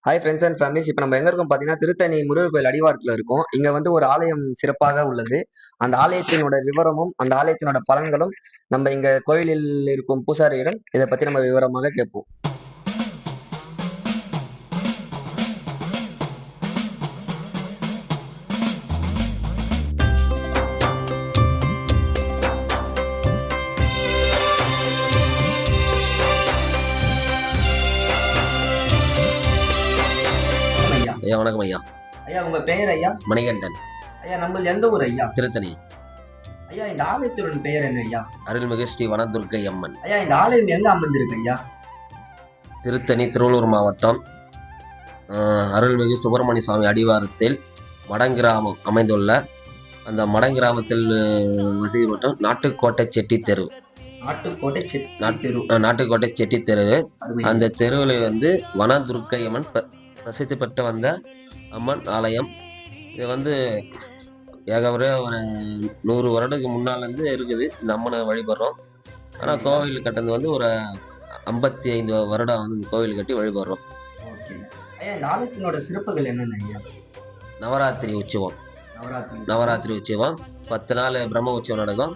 Hi friends and families. இப்போ நம்ம எங்க இருக்கோம் பார்த்தீங்கன்னா, திருத்தணி முருகர் கோயில் அடிவாரத்தில் இருக்கோம். இங்க வந்து ஒரு ஆலயம் சிறப்பாக உள்ளது. அந்த ஆலயத்தினோட விவரமும், அந்த ஆலயத்தினோட பலன்களும் நம்ம இங்க கோயிலில் இருக்கும் பூசாரியிடம் இதை பத்தி நம்ம விவரமாக கேட்போம். ஐயா, ஐயா வணக்கம் ஐயா. ஐயா உங்க பெயர் ஐயா? மணிகண்டன். ஐயா நம்ம எந்த ஊர் ஐயா? திருத்தணி. ஐயா இந்த ஆலயத்தின் பெயர் என்ன ஐயா? அருள்மிகு ஸ்ரீ வனதுர்க்கை அம்மன். ஐயா இந்த ஆலயம் எங்க அமர்ந்திருக்கு ஐயா? திருத்தணி திருவள்ளூர் மாவட்டம் அருள்மிகு சுப்பிரமணிய சுவாமி அடிவாரத்தில் மடங்கிராமம் அமைந்துள்ள அந்த மடங்கிராமத்தில் வசிக்கப்பட்ட நாட்டுக்கோட்டை செட்டி தெரு. நாட்டுக்கோட்டை செட்டி தெரு. அந்த தெருவில் வந்து வனதுர்க்கை அம்மன் பிரசித்தி பெற்று வந்த அம்மன் ஆலயம். இது வந்து ஏகவரே ஒரு 100 வருடத்துக்கு முன்னாலேருந்து இருக்குது. இந்த அம்மனை வழிபடுறோம். ஆனால் கோவில் கட்டுறது வந்து ஒரு 55 வருடம் வந்து இந்த கோவில் கட்டி வழிபடுறோம். ஆலயத்தினோட சிறப்புகள் என்னென்ன? நவராத்திரி உற்சவம். நவராத்திரி உற்சவம் 10 நாள் பிரம்ம உற்சவம் நடக்கும்.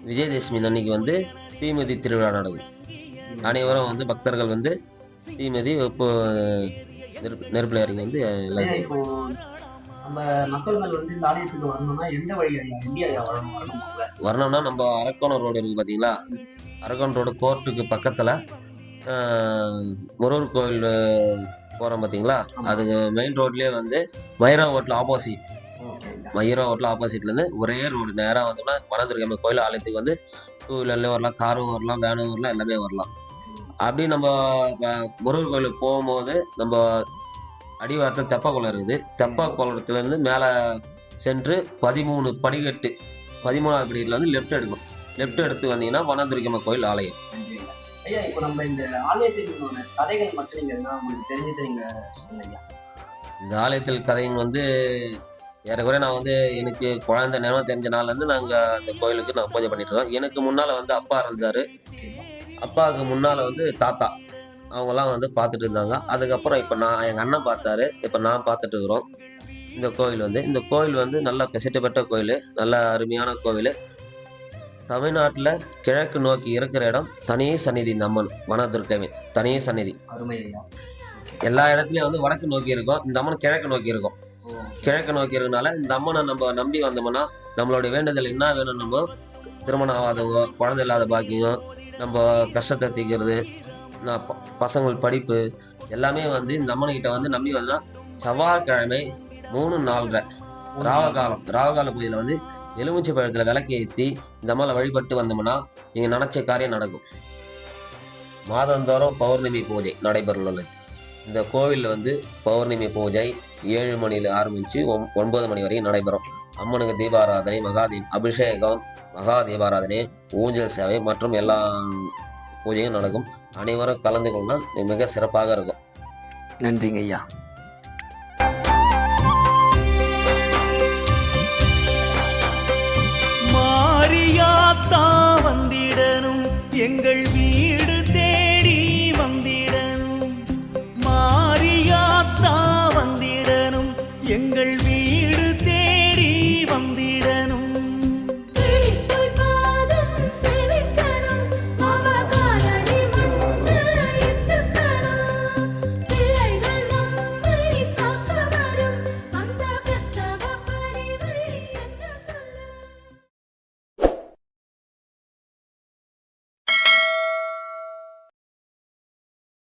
விஜயதசமி அன்னைக்கு வந்து தீமிதி திருவிழா நடக்கும். அனைவரும் வந்து பக்தர்கள் வந்து தீமிதி இப்போ நெருப்புல இறங்கி வந்து வரணும்னா நம்ம அரக்கோணம் ரோடு இருக்கு பாத்தீங்களா? அரக்கோணம் ரோடு கோர்ட்டுக்கு பக்கத்துல முருகர் கோயில் போறோம் பாத்தீங்களா? அதுக்கு மெயின் ரோட்லயே வந்து Mayura hotel opposite. Mayura hotel ஆப்போசிட்ல இருந்து ஒரே ரோடு நேரா வந்தோம்னா வனதுர்க்கை கோயில் ஆலயத்துக்கு வந்து 2 வீலர்லயும் வரலாம், காரும் வரலாம், வேனும் வரலாம், எல்லாமே வரலாம். அப்படி நம்ம முருகர் கோயிலுக்கு போகும்போது நம்ம அடிவாரத்தில் தெப்பக்குளம் இருக்குது. தெப்பக்குளத்துல இருந்து மேலே சென்று 13 படிக்கட்டு, 13வது படிக்கட்டில் வந்து லெஃப்ட் எடுக்கணும். லெஃப்ட் எடுத்து வந்தீங்கன்னா வனதுர்க்கை கோயில் ஆலயம். ஐயா இப்போ நம்ம இந்த ஆலயத்தின் கதைகள் மட்டும் நீங்க உங்களுக்கு தெரிஞ்சது நீங்க சொல்லுங்க ஐயா. இந்த ஆலயத்தில் கதைகள் வந்து ஏறக்குறைய நான் வந்து எனக்கு குழந்தை நேரம் தெரிஞ்ச நாள்லேருந்து நாங்கள் அந்த கோயிலுக்கு நான் பூஜை பண்ணிட்டு இருக்கோம். எனக்கு முன்னால் வந்து அப்பா இருந்தார். அப்பாவுக்கு முன்னால் வந்து தாத்தா அவங்கெல்லாம் வந்து பார்த்துட்டு இருந்தாங்க. அதுக்கப்புறம் இப்போ எங்கள் அண்ணன் பார்த்தாரு, இப்போ நான் பார்த்துட்டு இருக்கிறோம். இந்த கோயில் வந்து நல்ல பிரசித்தி பெற்ற கோயில், நல்ல அருமையான கோவில். தமிழ்நாட்டில் கிழக்கு நோக்கி இருக்கிற இடம் தனி சந்நிதி. அம்மன் வனதுர்க்கை தனி சந்நிதி. எல்லா இடத்துலையும் வந்து வடக்கு நோக்கி இருக்கும், இந்த அம்மன் கிழக்கு நோக்கி இருக்கும். கிழக்கு நோக்கி இருக்கனால இந்த அம்மனை நம்ம நம்பி வந்தோம்னா நம்மளுடைய வேண்டுதல் என்ன வேணும், நம்ம திருமணம் ஆகாதவங்க, குழந்தை இல்லாத பாக்கியம், நம்ம கஷ்டத்தை தீர்க்கிறது, பசங்கள் படிப்பு எல்லாமே வந்து இந்த அம்மன்கிட்ட வந்து நம்பி வந்தா செவ்வாய்க்கிழமை 3-4 ராவகால பூஜையில வந்து எலுமிச்சை பழத்துல விளக்கு ஏற்றி இந்த அம்மனை வழிபட்டு வந்தோம்னா நீங்க நினைச்ச காரியம் நடக்கும். மாதந்தோறும் பௌர்ணமி பூஜை நடைபெறவுள்ளது. இந்த கோவிலில் வந்து பௌர்ணமி பூஜை 7 மணில ஆரம்பிச்சு 9 மணி வரையும் நடைபெறும். அம்மனுக்கு தீபாராதனை, அபிஷேகம், மகா தீபாராதனை, ஊஞ்சல் சேவை மற்றும் எல்லா பூஜையும் நடக்கும். அனைவரும் கலந்து கொண்டால் மிக சிறப்பாக இருக்கும். நன்றிங்க ஐயா. மாரியாத்தா வந்திடனும் எங்கள்